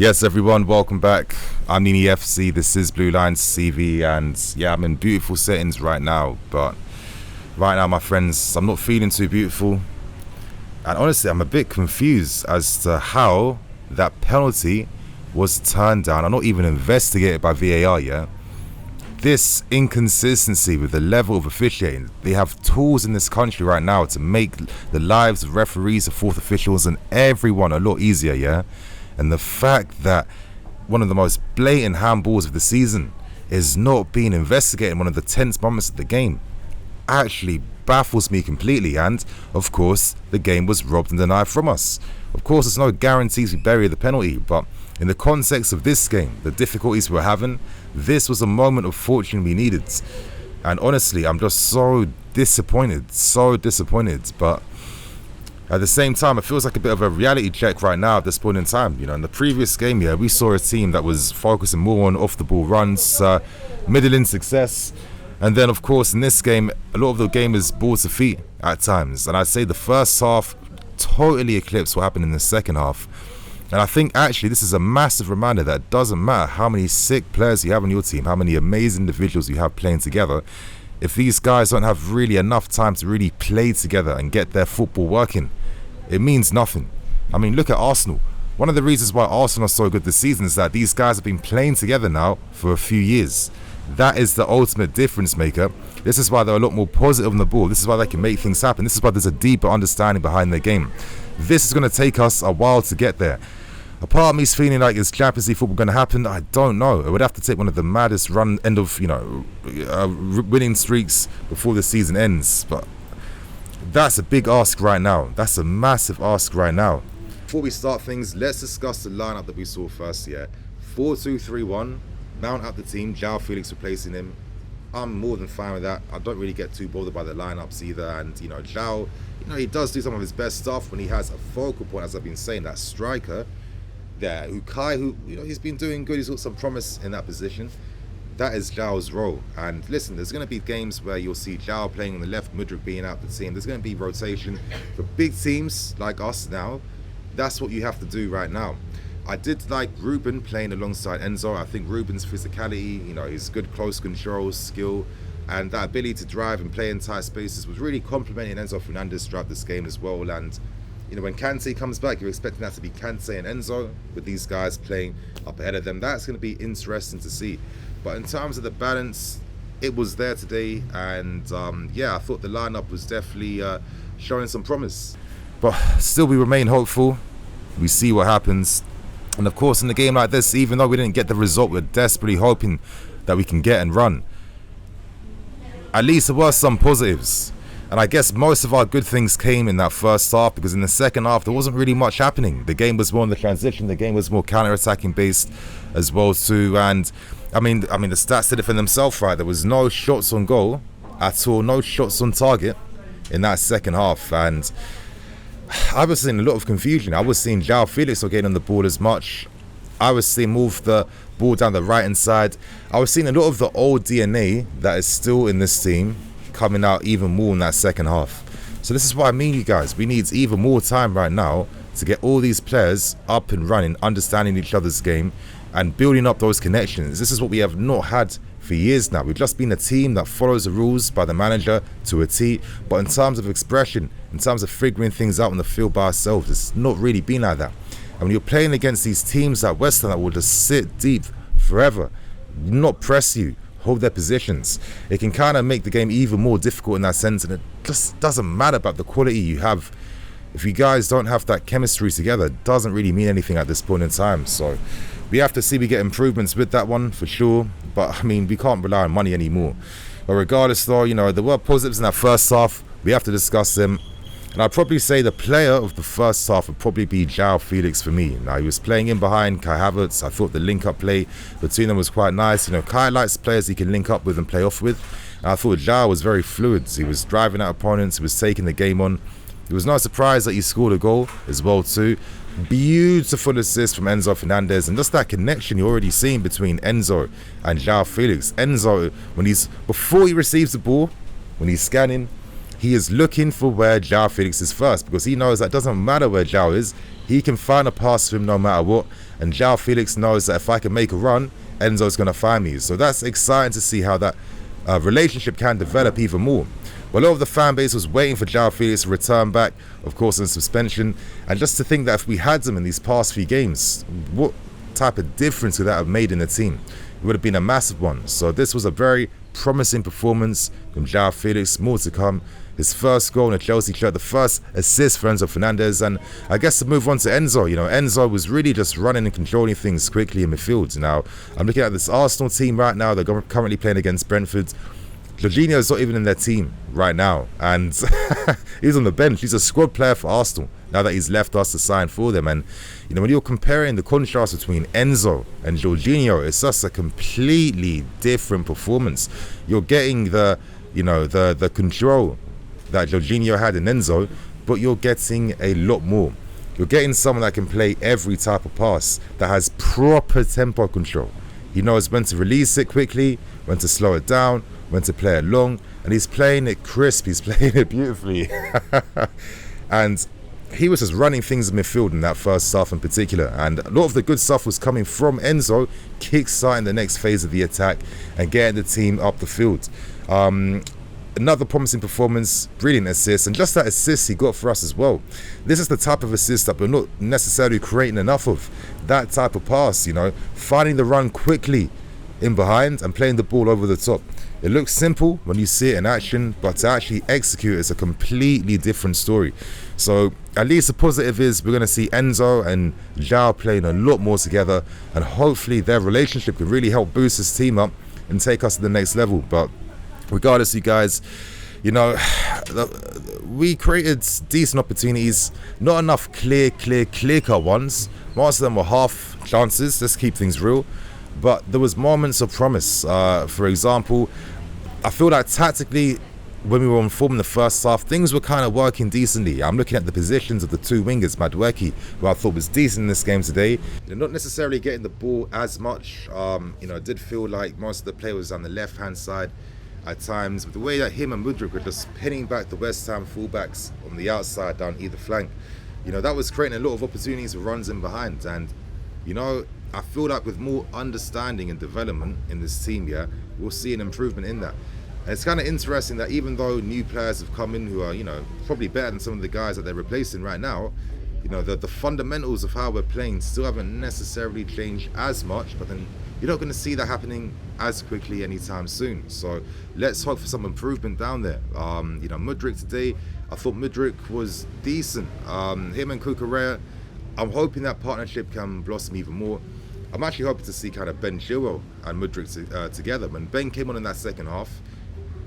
Yes, everyone, welcome back. I'm Nini FC, this is BlueLionsTV, and yeah, I'm in beautiful settings right now, but right now, my friends, I'm not feeling too beautiful, and honestly, I'm a bit confused as to how that penalty was turned down and not even investigated by VAR, yeah? This inconsistency with the level of officiating, they have tools in this country right now to make the lives of referees, of fourth officials, and everyone a lot easier, yeah? And the fact that one of the most blatant handballs of the season is not being investigated in one of the tense moments of the game actually baffles me completely. And of course, the game was robbed and denied from us. Of course, there's no guarantees we bury the penalty, but in the context of this game, the difficulties we're having, this was a moment of fortune we needed. And honestly, I'm just so disappointed. But at the same time, it feels like a bit of a reality check right now at this point in time. You know, in the previous game, yeah, we saw a team that was focusing more on off-the-ball runs, middling success. And then, of course, in this game, a lot of the game is ball to feet at times. And I'd say the first half totally eclipsed what happened in the second half. And I think, actually, this is a massive reminder that it doesn't matter how many sick players you have on your team, how many amazing individuals you have playing together. If these guys don't have really enough time to really play together and get their football working, it means nothing. I mean, look at Arsenal. One of the reasons why Arsenal are so good this season is that these guys have been playing together now for a few years. That is the ultimate difference maker. This is why they're a lot more positive on the ball. This is why they can make things happen. This is why there's a deeper understanding behind their game. This is going to take us a while to get there. A part of me is feeling like, is Champions League football going to happen? I don't know. It would have to take one of the maddest winning streaks before the season ends. But that's a big ask right now. That's a massive ask right now. Before we start things, let's discuss the lineup that we saw first. 4-2-3-1. Mount up the team. Joao Felix replacing him. I'm more than fine with that. I don't really get too bothered by the lineups either. And Joao, he does do some of his best stuff when he has a focal point, as I've been saying, that striker there. Ukai, he's been doing good. He's got some promise in that position. That is Joao's role. And listen, there's going to be games where you'll see Joao playing on the left, Mudryk being out the team. There's going to be rotation. For big teams like us now, that's what you have to do right now. I did like Ruben playing alongside Enzo. I think Ruben's physicality, his good close control, skill, and that ability to drive and play in tight spaces was really complimenting Enzo Fernandez throughout this game as well. And when Kante comes back, you're expecting that to be Kante and Enzo, with these guys playing up ahead of them. That's going to be interesting to see. But in terms of the balance, it was there today. And I thought the lineup was definitely showing some promise. But still, we remain hopeful. We see what happens. And of course, in a game like this, even though we didn't get the result we're desperately hoping that we can get and run, at least there were some positives. And I guess most of our good things came in that first half, because in the second half, there wasn't really much happening. The game was more in the transition. The game was more counter-attacking based as well too. And I mean, the stats did it for themselves, right? There was no shots on goal at all, no shots on target in that second half. And I was seeing a lot of confusion. I was seeing Joao Felix not getting on the ball as much. I was seeing more of the ball down the right-hand side. I was seeing a lot of the old DNA that is still in this team coming out even more in that second half. So this is what I mean, you guys. We need even more time right now to get all these players up and running, understanding each other's game, and building up those connections. This is what we have not had for years now. We've just been a team that follows the rules by the manager to a T, but in terms of expression, in terms of figuring things out on the field by ourselves, it's not really been like that. And when you're playing against these teams like West Ham that will just sit deep forever, not press you, hold their positions, it can kind of make the game even more difficult in that sense. And it just doesn't matter about the quality you have. If you guys don't have that chemistry together, it doesn't really mean anything at this point in time. So we have to see we get improvements with that one for sure. But I mean, we can't rely on money anymore. But regardless though, there were positives in that first half. We have to discuss them. And I'd probably say the player of the first half would probably be Joao Felix for me. Now, he was playing in behind Kai Havertz. I thought the link-up play between them was quite nice. Kai likes players he can link up with and play off with. And I thought Joao was very fluid. He was driving out opponents. He was taking the game on. It was no surprise that he scored a goal as well too. Beautiful assist from Enzo Fernandez, and just that connection you're already seeing between Enzo and Joao Felix. Enzo, before he receives the ball, when he's scanning, he is looking for where Joao Felix is first, because he knows that doesn't matter where Joao is, he can find a pass to him no matter what. And Joao Felix knows that if I can make a run, Enzo's going to find me. So that's exciting to see how that relationship can develop even more. Well, a lot of the fan base was waiting for Joao Felix to return back, of course, in suspension. And just to think that if we had him in these past few games, what type of difference would that have made in the team? It would have been a massive one. So this was a very promising performance from Joao Felix. More to come. His first goal in a Chelsea shirt, the first assist for Enzo Fernandez. And I guess to move on to Enzo, Enzo was really just running and controlling things quickly in midfield. Now, I'm looking at this Arsenal team right now. They're currently playing against Brentford. Jorginho is not even in their team right now, and he's on the bench. He's a squad player for Arsenal now that he's left us to sign for them. And when you're comparing the contrast between Enzo and Jorginho, it's just a completely different performance. You're getting the control that Jorginho had in Enzo, but you're getting a lot more. You're getting someone that can play every type of pass, that has proper tempo control. He knows when to release it quickly, when to slow it down, when to play it long, and he's playing it crisp, he's playing it beautifully. And he was just running things in midfield in that first half in particular, and a lot of the good stuff was coming from Enzo, kick-starting the next phase of the attack and getting the team up the field. Another promising performance, brilliant assist, and just that assist he got for us as well. This is the type of assist that we're not necessarily creating enough of. That type of pass, finding the run quickly in behind and playing the ball over the top. It looks simple when you see it in action, but to actually execute it is a completely different story. So at least the positive is we're going to see Enzo and Joao playing a lot more together, and hopefully their relationship can really help boost this team up and take us to the next level. But regardless, you guys, we created decent opportunities, not enough clear-cut ones. Most of them were half chances, let's keep things real. But there was moments of promise. For example, I feel like tactically, when we were on form in the first half, things were kind of working decently. I'm looking at the positions of the two wingers, Madueke, who I thought was decent in this game today. Not necessarily getting the ball as much. It did feel like most of the play was on the left-hand side at times. But the way that him and Mudryk were just pinning back the West Ham fullbacks on the outside down either flank, that was creating a lot of opportunities for runs in behind. And, I feel like with more understanding and development in this team, we'll see an improvement in that. And it's kind of interesting that even though new players have come in who are, probably better than some of the guys that they're replacing right now, the fundamentals of how we're playing still haven't necessarily changed as much, but then you're not going to see that happening as quickly anytime soon. So let's hope for some improvement down there. Mudryk today, I thought Mudryk was decent. Him and Cucurella, I'm hoping that partnership can blossom even more. I'm actually hoping to see kind of Ben Chilwell and Mudryk together. When Ben came on in that second half,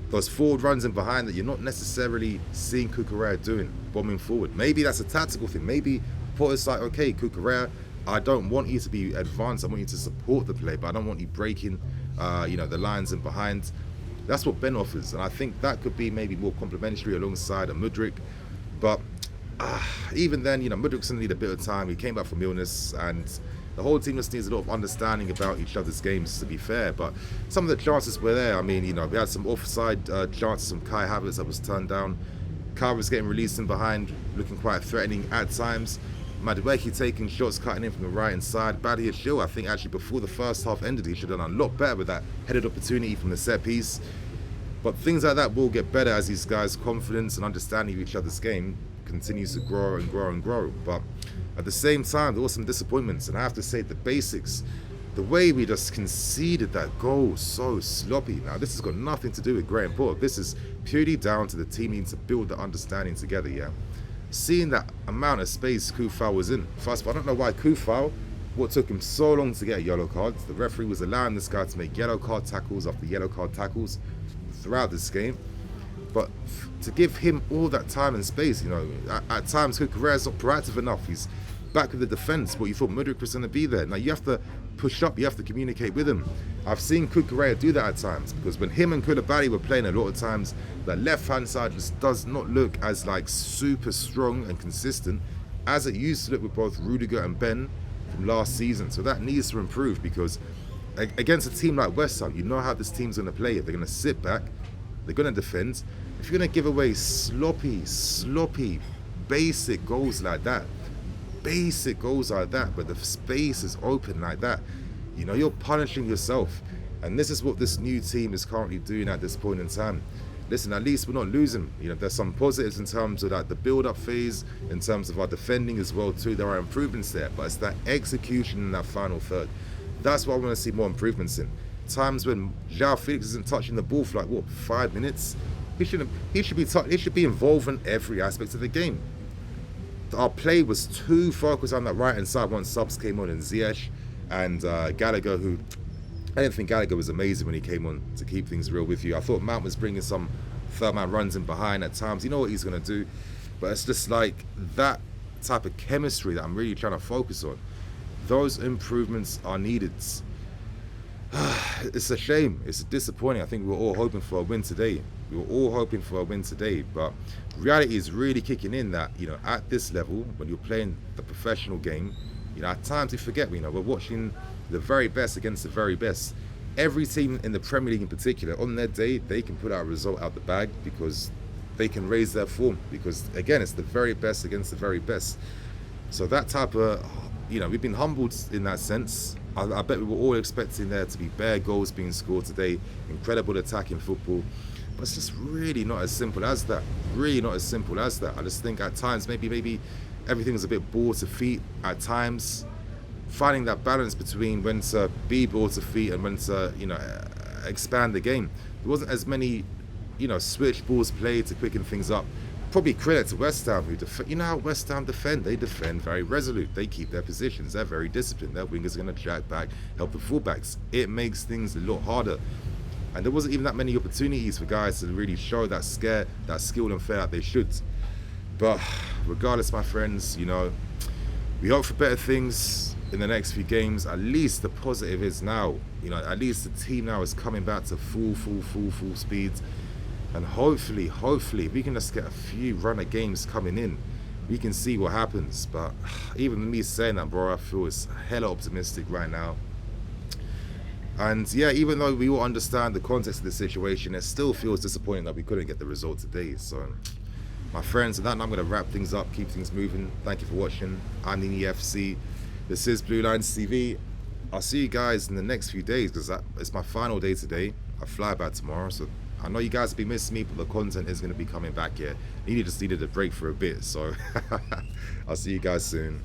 those forward runs in behind that you're not necessarily seeing Cucurella doing, bombing forward. Maybe that's a tactical thing. Maybe Potter's like, okay, Cucurella, I don't want you to be advanced. I want you to support the play, but I don't want you breaking, the lines in behind. That's what Ben offers, and I think that could be maybe more complementary alongside a Mudryk. But even then, Mudryk's going to need a bit of time. He came back from illness, and the whole team just needs a lot of understanding about each other's games, to be fair. But some of the chances were there. I mean, we had some offside chances from Kai Havertz that was turned down. Kai was getting released in behind, looking quite threatening at times. Madueke taking shots, cutting in from the right-hand side. Badiashile, I think actually before the first half ended, he should have done a lot better with that headed opportunity from the set piece. But things like that will get better as these guys' confidence and understanding of each other's game continues to grow and grow and grow. But at the same time, there were some disappointments, and I have to say the basics, the way we just conceded that goal was so sloppy. Now, this has got nothing to do with Graham Potter. This is purely down to the team needing to build the understanding together, Seeing that amount of space Kufal was in. First of all, I don't know why Kufal, what took him so long to get a yellow card. The referee was allowing this guy to make yellow card tackles after yellow card tackles throughout this game. But to give him all that time and space, at times Cucurella's not proactive enough. He's back with the defence, but you thought Mudryk was going to be there. Now you have to push up, you have to communicate with him. I've seen Cucurella do that at times, because when him and Koulibaly were playing, a lot of times the left-hand side just does not look as super strong and consistent as it used to look with both Rudiger and Ben from last season. So that needs to improve, because against a team like West Ham, you know how this team's going to play. They're going to sit back, they're going to defend, if you're going to give away sloppy, basic goals like that, but the space is open like that, you know, you're punishing yourself. And this is what this new team is currently doing at this point in time. Listen, at least we're not losing. You know, there's some positives in terms of that, the build-up phase, in terms of our defending as well too. There are improvements there, but it's that execution in that final third. That's what I want to see more improvements in. Times when Joao Felix isn't touching the ball for like, what, 5 minutes? He should be involved in every aspect of the game. Our play was too focused on that right-hand side once subs came on, and Ziyech and Gallagher, who I didn't think Gallagher was amazing when he came on to keep things real with you. I thought Mount was bringing some third-man runs in behind at times. You know what he's going to do. But it's just like that type of chemistry that I'm really trying to focus on. Those improvements are needed. It's a shame. It's disappointing. I think we were all hoping for a win today. But reality is really kicking in that, you know, at this level, when you're playing the professional game, you know, at times we forget, you know, we're watching the very best against the very best. Every team in the Premier League in particular, on their day, they can put out a result out the bag because they can raise their form. Because, again, it's the very best against the very best. So that type of, you know, we've been humbled in that sense. I bet we were all expecting there to be bare goals being scored today, incredible attacking football. But it's just really not as simple as that. I just think at times, maybe everything's a bit ball to feet at times. Finding that balance between when to be ball to feet and when to, you know, expand the game. There wasn't as many, you know, switch balls played to quicken things up. Probably credit to West Ham, who you know how West Ham defend. They defend very resolute. They keep their positions. They're very disciplined. Their wingers are going to jack back, help the fullbacks. It makes things a lot harder. And there wasn't even that many opportunities for guys to really show that skill and flair that they should. But regardless, my friends, you know, we hope for better things in the next few games. At least the positive is now, you know, at least the team now is coming back to full speed. And hopefully, we can just get a few runner games coming in. We can see what happens. But even me saying that, bro, I feel it's hella optimistic right now. And yeah, even though we all understand the context of the situation, it still feels disappointing that we couldn't get the result today. So, my friends, with that, I'm going to wrap things up, keep things moving. Thank you for watching. I'm Nini FC. This is BlueLionsTV. I'll see you guys in the next few days because it's my final day today. I fly back tomorrow, so I know you guys will be missing me, but the content is going to be coming back here. You just needed a break for a bit, so I'll see you guys soon.